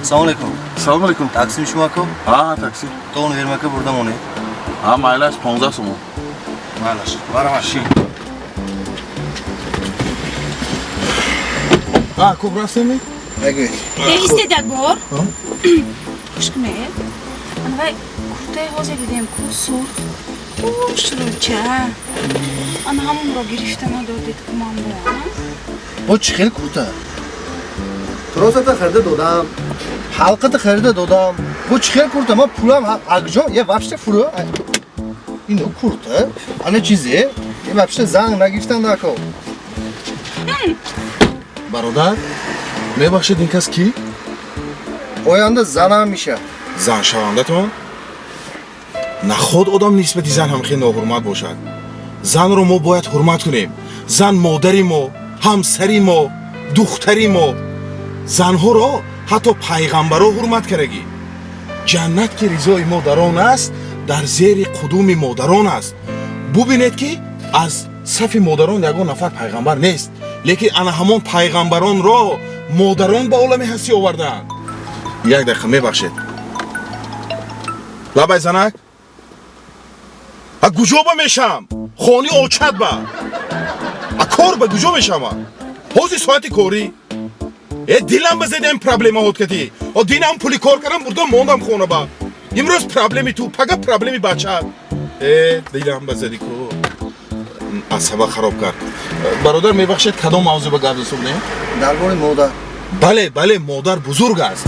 Assalomu alaykum. Assalomu alaykum. Taksim shumaku? Ha, taksi. To'g'ri vermaka buradan o'ni. Ha, maylash 15 so'm. Maylash. Baravar. Ha, ko'prasizmi? Ага. Istedek bor. Aşkım el. Ana vay kurtay hozir dedim kusur. Şuruncha. Ana hamro giriştana dördük kumam bu. Bu chixil kurta. Turosata xirda dodam. Halqida xirda dodam. Bu chixil kurta ma pulam agjo ya вообще furu. Ino kurta. Ana chizi. Ya вообще zang nagishtan dako. Barodar, mebахшед ин кас ки? Oyanda zanam میشه. Зан шавандатон? Наход одам нисбати зан ҳам хеле ноҳурмат бошад. Занро мо бояд ҳурмат кунем. Зан модари мо, ҳамсари мо, духтари мо. Занҳоро ҳатто пайғамбаро ҳурмат карагӣ. Ҷаннат ки ризои модарон аст, дар зери қудуми модарон аст. Бубинед ки аз сафи модарон ягон нафар пайғамбар нест. лекин ана ҳамон пайғамбаронро модарон ба олами ҳастӣ овардаанд. Як дақиқа мебахшед. Лабай занак. А куҷо ба мешам? Хони очад ба. А кор ба куҷо мешама? ҳозир соати корӣ? Дилам базедем проблемаҳот кадӣ. Динам пули кор кардам бурдам мондам хона ба. Имрӯз проблеми ту, пага проблеми бачат. Дилам базеди ку. Асаба хароб кард. Бародар мебахшед кадом мавзӯъ ба гап расонем? Дар бори модар. Бале, модар бузург аст.